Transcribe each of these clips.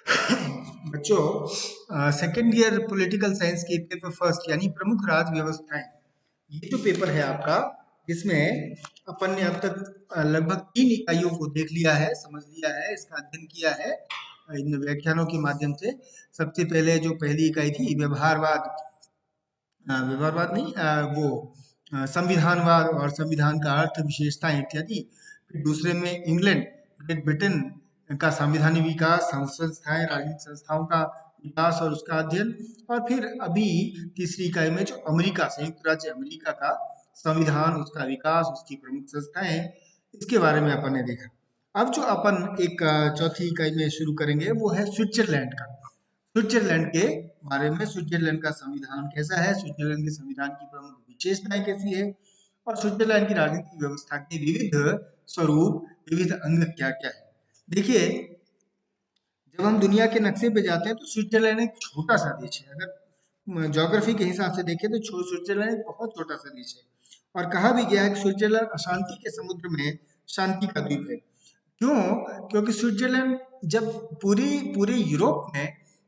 बच्चों, second year political science के paper first यानी प्रमुख राज व्यवस्थाएं, ये जो पेपर है आपका, इसमें अपन ने अब तक लगभग 3 इकाइयों को देख लिया है, समझ लिया है, इसका अध्ययन किया है इन व्याख्यानों के माध्यम से। सबसे पहले जो पहली इकाई थी व्यवहारवाद, व्यवहारवाद नहीं, संविधानवाद और संविधान का अर्थ, विशेषताएं इत्यादि। फिर दूसरे में इंग्लैंड, ग्रेट ब्रिटेन का संविधानिक विकास, संस्थाएं, राजनीतिक संस्थाओं का विकास और उसका अध्ययन। और फिर अभी तीसरी इकाई में जो अमेरिका, संयुक्त राज्य अमेरिका का संविधान, उसका विकास, उसकी प्रमुख संस्थाएं, इसके बारे में अपन ने देखा। अब जो अपन एक चौथी इकाई में शुरू करेंगे वो है स्विट्जरलैंड का। स्विट्जरलैंड के बारे में, स्विट्जरलैंड का संविधान कैसा है, स्विट्जरलैंड के संविधान की प्रमुख विशेषताएं कैसी है, और स्विट्जरलैंड की राजनीतिक व्यवस्था के विविध स्वरूप, विविध अंग क्या क्या है। देखिए, जब हम दुनिया के नक्शे पे जाते हैं तो स्विट्जरलैंड एक छोटा सा देश है। अगर ज्योग्राफी के हिसाब से देखें तो स्विट्जरलैंड एक बहुत छोटा सा देश है। और कहा भी गया है कि स्विट्जरलैंड अशांति के समुद्र में शांति का द्वीप है। क्यों? क्योंकि स्विट्जरलैंड जब पूरी पूरे यूरोप में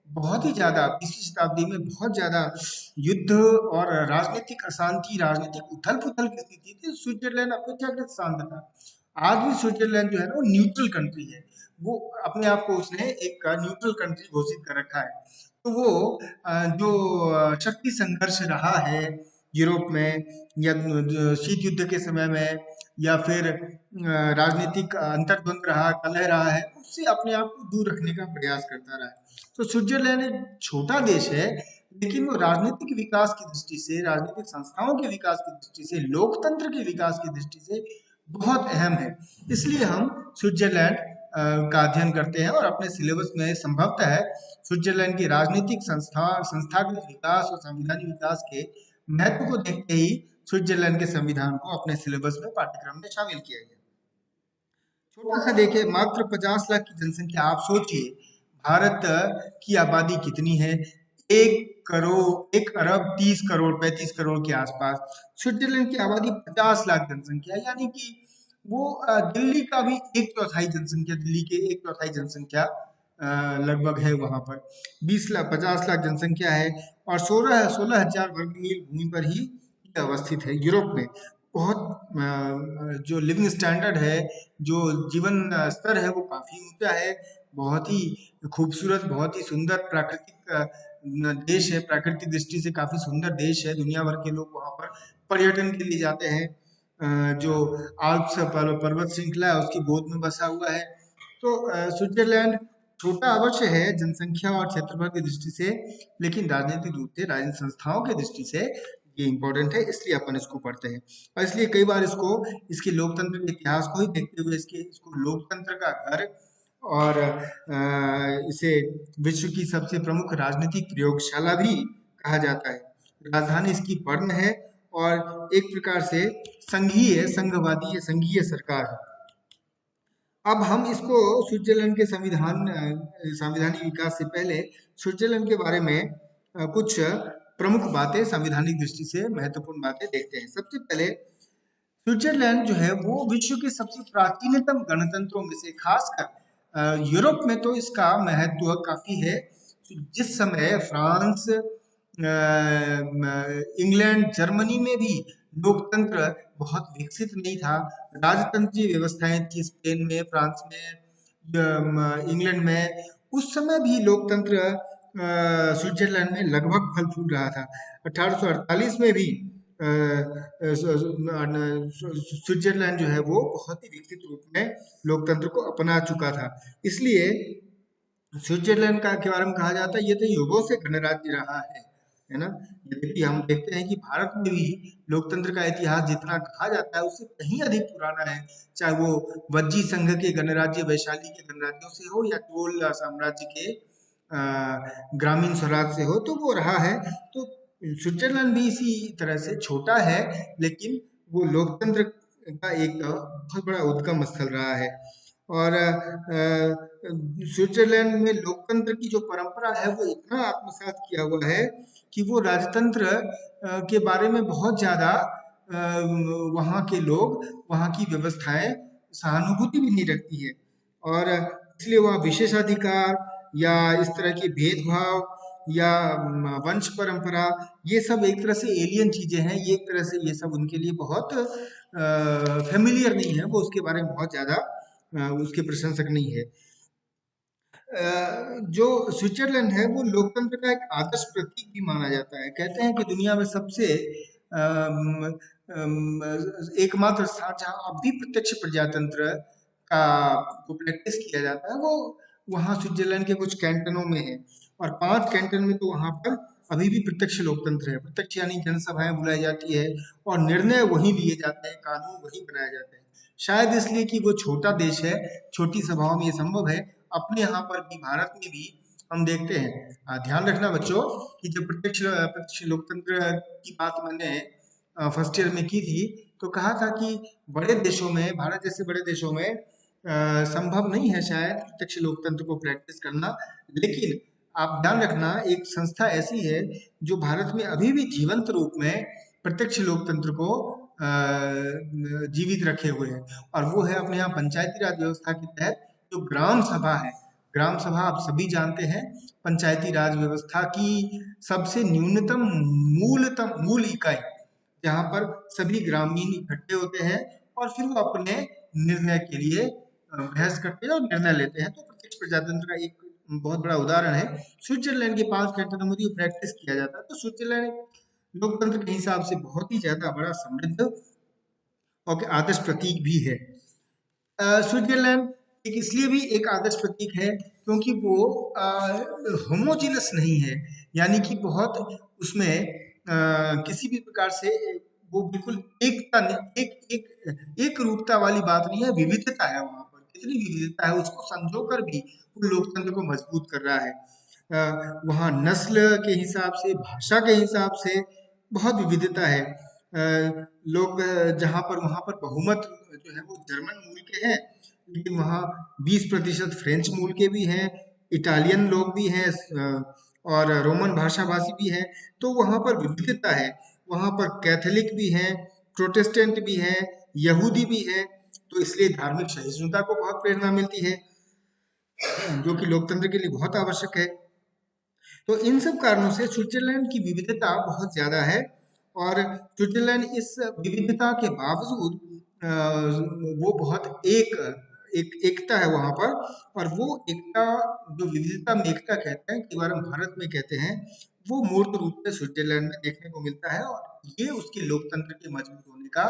बहुत ही ज्यादा 20वीं शताब्दी में बहुत ज्यादा युद्ध और राजनीतिक अशांति, राजनीतिक उथल पुथल की स्थिति थी, स्विट्जरलैंड अपेक्षाकृत शांत था। आज भी स्विट्जरलैंड जो है ना वो न्यूट्रल कंट्री है। वो अपने आप को उसने एक न्यूट्रल कंट्री घोषित कर रखा है। तो वो जो शक्ति संघर्ष रहा है यूरोप में, या शीत युद्ध के समय में, या फिर राजनीतिक अंतर्द्वंद रहा, कलह रहा है, उससे अपने आप को दूर रखने का प्रयास करता रहा है। तो स्विट्जरलैंड एक छोटा देश है, लेकिन वो राजनीतिक विकास की दृष्टि से, राजनीतिक संस्थाओं के विकास की दृष्टि से, लोकतंत्र के विकास की दृष्टि से बहुत अहम है। इसलिए हम स्विट्जरलैंड का अध्ययन करते हैं और अपने सिलेबस में संभवतः है स्विट्जरलैंड की राजनीतिक संस्थागत विकास और संवैधानिक विकास के महत्व को देखते ही स्विट्जरलैंड के संविधान को अपने सिलेबस में, पाठ्यक्रम में शामिल किया गया। छोटा सा देखिए, मात्र 50 लाख की जनसंख्या। आप सोचिए भारत की आबादी कितनी है, 1 करोड़, 1 अरब 30 करोड़, 35 करोड़ के आसपास। स्विट्जरलैंड की आबादी 50 लाख जनसंख्या, यानी कि वो दिल्ली का भी एक चौथाई जनसंख्या, दिल्ली के एक चौथाई जनसंख्या लगभग है वहां पर। 20 लाख, 50 लाख जनसंख्या है, और 16 हजार वर्ग मील भूमि पर ही ये अवस्थित है यूरोप में। बहुत जो लिविंग स्टैंडर्ड है, जो जीवन स्तर है, वो काफी ऊंचा है। बहुत ही खूबसूरत, बहुत ही सुंदर प्राकृतिक देश है, प्राकृतिक दृष्टि से काफी सुंदर देश है। दुनिया भर के लोग वहां पर पर्यटन के लिए जाते हैं। जो आल्प्स पर्वत श्रृंखला है उसकी गोद में बसा हुआ है। तो स्विट्जरलैंड छोटा अवश्य है जनसंख्या और क्षेत्रफल की दृष्टि से, लेकिन राजनीतिक रूप से, राजनीतिक संस्थाओं की दृष्टि से ये इम्पोर्टेंट है, इसलिए अपन इसको पढ़ते हैं। और इसलिए कई बार इसको, इसके लोकतंत्र के इतिहास को ही देखते हुए, इसको लोकतंत्र का घर और इसे विश्व की सबसे प्रमुख राजनीतिक प्रयोगशाला भी कहा जाता है। राजधानी इसकी बर्न है, और एक प्रकार से संघीय, संघवादी या संघीय सरकार है। अब हम इसको स्विट्जरलैंड के संविधानिक विकास से पहले स्विट्जरलैंड के बारे में कुछ प्रमुख बातें, संविधानिक दृष्टि से महत्वपूर्ण बातें देखते हैं। सबसे पहले, स्विट्जरलैंड जो है वो विश्व के सबसे प्राचीनतम गणतंत्रों में से, खासकर यूरोप में तो इसका महत्व काफी है। जिस समय फ्रांस, इंग्लैंड, जर्मनी में भी लोकतंत्र बहुत विकसित नहीं था, राजतंत्रीय व्यवस्थाएं थी स्पेन में, फ्रांस में, इंग्लैंड में, उस समय भी लोकतंत्र स्विट्जरलैंड में लगभग फल फूल रहा था। 1848 में भी स्विट्जरलैंड जो है वो बहुत ही विकसित रूप में लोकतंत्र को अपना चुका था। इसलिए स्विट्जरलैंड का के बारे में कहा जाता है ये तो युगों से गणराज्य रहा है ना। यद्यपि हम देखते हैं कि भारत में भी लोकतंत्र का इतिहास जितना कहा जाता है उससे कहीं अधिक पुराना है। चाहे वो वज्जी संघ के गणराज्य, वैशाली के गणराज्यों से हो, या चोल साम्राज्य के ग्रामीण स्वराज से हो, तो वो रहा है। तो स्विट्जरलैंड भी इसी तरह से छोटा है, लेकिन वो लोकतंत्र का एक बहुत बड़ा उद्गम स्थल रहा है। और स्विट्जरलैंड में लोकतंत्र की जो परंपरा है वो इतना आत्मसात किया हुआ है कि वो राजतंत्र के बारे में बहुत ज्यादा वहाँ के लोग, वहाँ की व्यवस्थाएं सहानुभूति भी नहीं रखती है। और इसलिए वह विशेषाधिकार, या इस तरह के भेदभाव या वंश परंपरा, ये सब एक तरह से एलियन चीजें हैं। ये एक तरह से ये सब उनके लिए बहुत फेमिलियर नहीं है, वो उसके बारे में बहुत ज्यादा उसके प्रशंसक नहीं है। जो स्विट्जरलैंड है वो लोकतंत्र का एक आदर्श प्रतीक भी माना जाता है। कहते हैं कि दुनिया में सबसे अम, एकमात्र स्थान जहाँ अब भी प्रत्यक्ष प्रजातंत्र का को प्रैक्टिस किया जाता है, वो वहाँ स्विट्जरलैंड के कुछ कैंटनों में है। और 5 कैंटन में तो वहाँ पर अभी भी प्रत्यक्ष लोकतंत्र है। प्रत्यक्ष यानी जनसभाएं बुलाई जाती है और निर्णय वही लिए जाते हैं, कानून वही बनाए जाते हैं। शायद इसलिए कि वो छोटा देश है, छोटी सभाओं में ये संभव है। अपने यहाँ पर भी, भारत में भी हम देखते हैं। ध्यान रखना बच्चों कि जब प्रत्यक्ष प्रत्यक्ष लोकतंत्र की बात मैंने फर्स्ट ईयर में की थी, तो कहा था कि बड़े देशों में, भारत जैसे बड़े देशों में संभव नहीं है शायद प्रत्यक्ष लोकतंत्र को प्रैक्टिस करना। लेकिन आप ध्यान रखना, एक संस्था ऐसी है जो भारत में अभी भी जीवंत रूप में प्रत्यक्ष लोकतंत्र को जीवित रखे हुए है, और वो है अपने यहाँ पंचायती राज व्यवस्था के तहत जो ग्राम सभा है। ग्राम सभा आप सभी जानते हैं, पंचायती राज व्यवस्था की सबसे न्यूनतम मूल इकाई, जहाँ पर सभी ग्रामीण इकट्ठे होते हैं और फिर वो अपने निर्णय के लिए बहस करते हैं और निर्णय लेते हैं। तो प्रत्यक्ष प्रजातंत्र का एक बहुत बड़ा उदाहरण है। स्विट्जरलैंड के 5 कैंटोनों में ये प्रैक्टिस किया जाता है। तो स्विट्जरलैंड लोकतंत्र के हिसाब से बहुत ही ज्यादा बड़ा, समृद्ध और आदर्श प्रतीक भी है। स्विट्जरलैंड एक इसलिए भी एक आदर्श प्रतीक है क्योंकि वो होमोजिनस नहीं है, यानी कि बहुत उसमें किसी भी प्रकार से वो बिल्कुल एकता एक एक एक रूपता वाली बात नहीं है, विविधता है वहां पर। कितनी विविधता है, उसको संजो कर भी वो लोकतंत्र को मजबूत कर रहा है। वहाँ नस्ल के हिसाब से, भाषा के हिसाब से बहुत विविधता है। लोग जहाँ पर, वहाँ पर बहुमत जो है वो जर्मन मूल के हैं, लेकिन वहाँ 20% फ्रेंच मूल के भी हैं, इटालियन लोग भी हैं, और रोमन भाषा भाषी भी हैं। तो वहाँ पर विविधता है। वहाँ पर कैथोलिक भी हैं, प्रोटेस्टेंट भी हैं, यहूदी भी हैं। तो इसलिए धार्मिक सहिष्णुता को बहुत प्रेरणा मिलती है, जो कि लोकतंत्र के लिए बहुत आवश्यक है। तो इन सब कारणों से स्विट्जरलैंड की विविधता बहुत ज्यादा है। और स्विट्जरलैंड इस विविधता के बावजूद वो बहुत एकता है वहां पर। और वो एकता, जो विविधता में एकता कहते हैं, कई बार हम भारत में कहते हैं, वो मूर्त रूप से स्विट्जरलैंड में देखने को मिलता है। और ये उसके लोकतंत्र के मजबूत होने का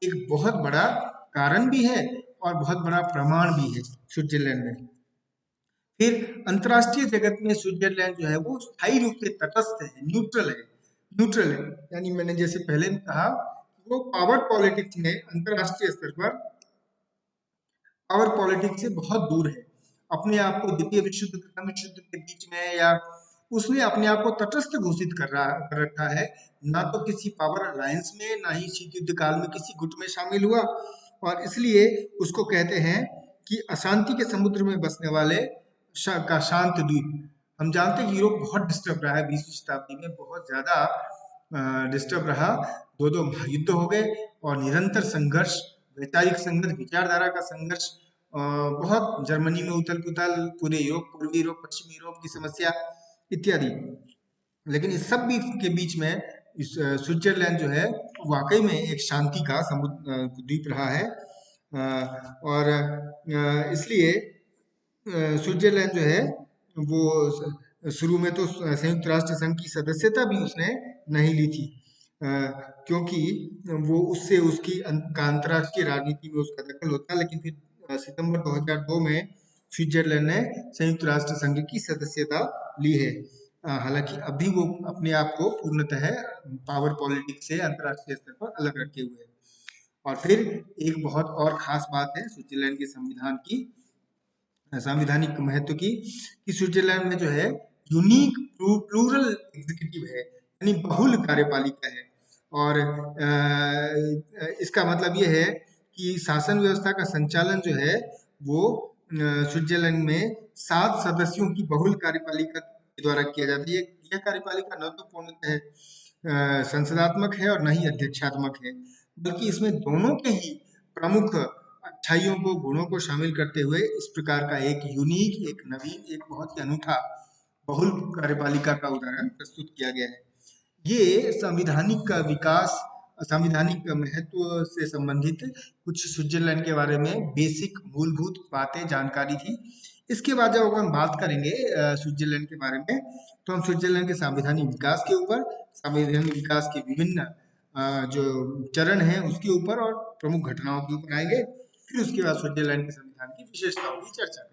एक बहुत बड़ा कारण भी है और बहुत बड़ा प्रमाण भी है स्विट्जरलैंड में। फिर अंतरराष्ट्रीय जगत में स्विट्जरलैंड जो है वो स्थायी रूप से तटस्थ है, न्यूट्रल है। न्यूट्रल है यानी मैंने जैसे पहले भी कहा, वो पावर पॉलिटिक्स में अंतरराष्ट्रीय स्तर पर पावर पॉलिटिक्स से बहुत दूर है। अपने आप को द्वितीय विश्व युद्ध, प्रथम विश्व युद्ध के बीच में, या उसने अपने आप को तटस्थ घोषित कर रखा है। ना तो किसी पावर अलायंस में, ना ही शीत युद्ध काल में किसी गुट में शामिल हुआ। और इसलिए उसको कहते हैं कि अशांति के समुद्र में बसने वाले का शांत द्वीप। हम जानते हैं कि यूरोप बहुत डिस्टर्ब रहा है 20वीं शताब्दी में, बहुत ज्यादा डिस्टर्ब रहा। दो महायुद्ध हो गए और निरंतर संघर्ष, वैचारिक संघर्ष, विचारधारा का संघर्ष, बहुत जर्मनी में उथल पुथल, पूरे यूरोप, पूर्वी यूरोप, पश्चिमी यूरोप की समस्या इत्यादि। लेकिन इस सब के बीच में इस स्विट्जरलैंड जो है वाकई में एक शांति का समुद्र द्वीप रहा है। और इसलिए स्विट्जरलैंड जो है वो शुरू में तो संयुक्त राष्ट्र संघ की सदस्यता भी उसने नहीं ली थी, क्योंकि वो उससे उसकी का अंतर्राष्ट्रीय राजनीति में उसका दखल होता। लेकिन फिर सितंबर 2002 में स्विट्जरलैंड ने संयुक्त राष्ट्र संघ की सदस्यता ली है। हालांकि अभी वो अपने आप को पूर्णतः पावर पॉलिटिक्स से अंतर्राष्ट्रीय स्तर पर अलग रखे हुए है। और फिर एक बहुत और खास बात है स्विट्जरलैंड के संविधान की, संवैधानिक महत्व की, कि स्विट्जरलैंड में जो है यूनिक प्लूरल एग्जीक्यूटिव है, यानी बहुल कार्यपालिका है। और इसका मतलब ये है कि शासन व्यवस्था का संचालन जो है वो स्विट्जरलैंड में 7 सदस्यों की बहुल कार्यपालिका के द्वारा किया जाता है। यह कार्यपालिका न तो पूर्णतः संसदात्मक है और न ही अध्यक्षात्मक है, बल्कि इसमें दोनों के ही प्रमुख अच्छाइयों को, गुणों को शामिल करते हुए इस प्रकार का एक यूनिक, एक नवीन, एक बहुत ही अनूठा बहुल कार्यपालिका का उदाहरण प्रस्तुत किया गया है। ये संविधानिक का विकास, संविधानिक महत्व से संबंधित कुछ स्विट्जरलैंड के बारे में बेसिक मूलभूत बातें, जानकारी थी। इसके बाद जब हम बात करेंगे स्विट्जरलैंड के बारे में, तो हम स्विट्जरलैंड के संवैधानिक विकास के ऊपर, संवैधानिक विकास के विभिन्न जो चरण हैं उसके ऊपर और प्रमुख घटनाओं के ऊपर आएंगे। फिर उसके बाद स्विट्जरलैंड के संविधान की विशेषताओं की चर्चा करेंगे।